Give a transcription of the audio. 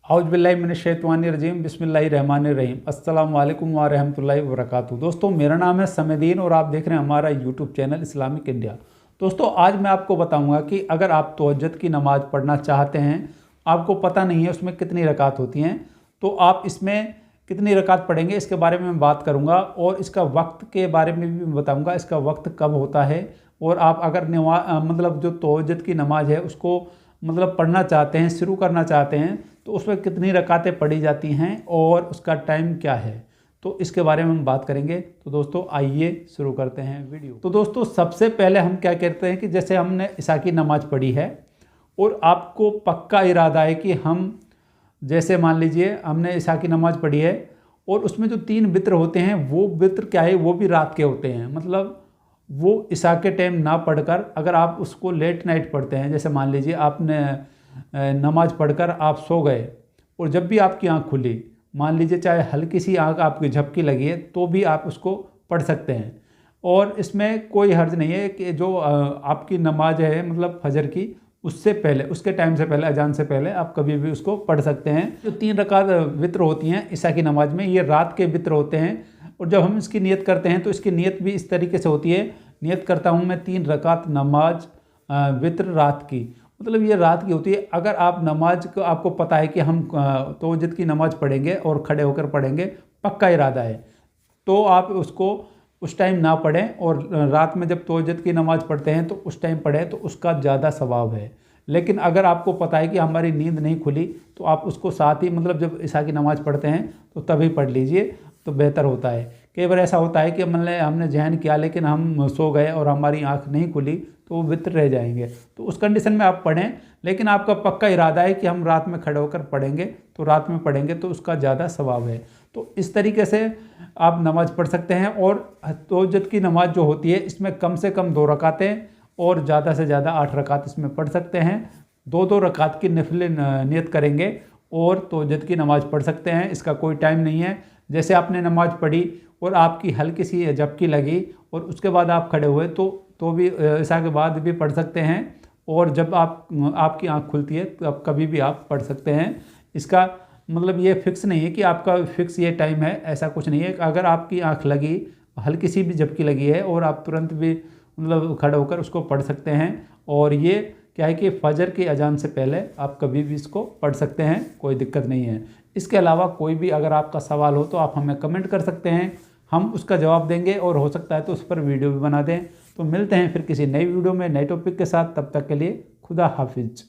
औज़ुबिल्लाहिमिनश्शैतानिर्रजीम बिस्मिल्लाहिर्रहमानिर्रहीम अस्सलामु अलैकुम व रहमतुल्लाहि व बरकातुहू। दोस्तों, मेरा नाम है समदीन और आप देख रहे हैं हमारा यूट्यूब चैनल इस्लामिक इंडिया। दोस्तों, आज मैं आपको बताऊंगा कि अगर आप तहज्जुद की नमाज़ पढ़ना चाहते हैं, आपको पता नहीं है उसमें कितनी रकात होती हैं, तो आप इसमें कितनी रकात पढ़ेंगे इसके बारे में मैं बात करूँगा और इसका वक्त के बारे में भी बताऊँगा, इसका वक्त कब होता है। और आप अगर मतलब जो तहज्जुद की नमाज़ है उसको मतलब पढ़ना चाहते हैं, शुरू करना चाहते हैं, तो उसमें कितनी रकातें पढ़ी जाती हैं और उसका टाइम क्या है, तो इसके बारे में हम बात करेंगे। तो दोस्तों आइए शुरू करते हैं वीडियो। तो दोस्तों सबसे पहले हम क्या कहते हैं कि जैसे हमने इशा की नमाज़ पढ़ी है और आपको पक्का इरादा है कि हम जैसे मान लीजिए हमने इशा की नमाज़ पढ़ी है और उसमें जो 3 वित्र होते हैं वो वित्र क्या है, वो भी रात के होते हैं। मतलब वो इशा के टाइम ना पढ़कर अगर आप उसको लेट नाइट पढ़ते हैं, जैसे मान लीजिए आपने नमाज़ पढ़कर आप सो गए और जब भी आपकी आंख खुली, मान लीजिए चाहे हल्की सी आंख आपकी झपकी लगी है, तो भी आप उसको पढ़ सकते हैं और इसमें कोई हर्ज नहीं है कि जो आपकी नमाज है मतलब फजर की, उससे पहले, उसके टाइम से पहले, अजान से पहले आप कभी भी उसको पढ़ सकते हैं। जो 3 रकात वित्र होती हैं इशा की नमाज में, ये रात के वित्र होते हैं और जब हम इसकी नियत करते हैं तो इसकी नियत भी इस तरीके से होती है, नियत करता हूँ मैं 3 रकात नमाज वित्र रात की, मतलब ये रात की होती है। अगर आप नमाज को आपको पता है कि हम तहज्जुद की नमाज़ पढ़ेंगे और खड़े होकर पढ़ेंगे, पक्का इरादा है, तो आप उसको उस टाइम ना पढ़ें और रात में जब तहज्जुद की नमाज़ पढ़ते हैं तो उस टाइम पढ़ें, तो उसका ज़्यादा सवाब है। लेकिन अगर आपको पता है कि हमारी नींद नहीं खुली, तो आप उसको साथ ही मतलब जब इशा की नमाज़ पढ़ते हैं तो तभी पढ़ लीजिए, तो बेहतर होता है। कई बार ऐसा होता है कि मतलब हमने ज़हन किया लेकिन हम सो गए और हमारी आंख नहीं खुली, तो वो वित्र रह जाएंगे। तो उस कंडीशन में आप पढ़ें, लेकिन आपका पक्का इरादा है कि हम रात में खड़े होकर पढ़ेंगे, तो रात में पढ़ेंगे तो उसका ज़्यादा सवाब है। तो इस तरीके से आप नमाज़ पढ़ सकते हैं। और तहज्जुद की नमाज़ जो होती है इसमें कम से कम 2 रकातें और ज़्यादा से ज़्यादा 8 रकात इसमें पढ़ सकते हैं। 2-2 रकात की नफिल नियत करेंगे और तहज्जुद की नमाज़ पढ़ सकते हैं। इसका कोई टाइम नहीं है। जैसे आपने नमाज़ पढ़ी और आपकी हल्की सी झपकी लगी और उसके बाद आप खड़े हुए, तो भी इशा के बाद भी पढ़ सकते हैं और जब आपकी आंख खुलती है तो आप कभी भी आप पढ़ सकते हैं। इसका मतलब ये फिक्स नहीं है कि आपका फिक्स ये टाइम है, ऐसा कुछ नहीं है। अगर आपकी आंख लगी, हल्की सी भी झपकी लगी है और आप तुरंत भी मतलब खड़े होकर उसको पढ़ सकते हैं। और ये क्या है कि फजर की अजान से पहले आप कभी भी इसको पढ़ सकते हैं, कोई दिक्कत नहीं है। इसके अलावा कोई भी अगर आपका सवाल हो तो आप हमें कमेंट कर सकते हैं, हम उसका जवाब देंगे और हो सकता है तो उस पर वीडियो भी बना दें। तो मिलते हैं फिर किसी नई वीडियो में नए टॉपिक के साथ, तब तक के लिए खुदा हाफिज।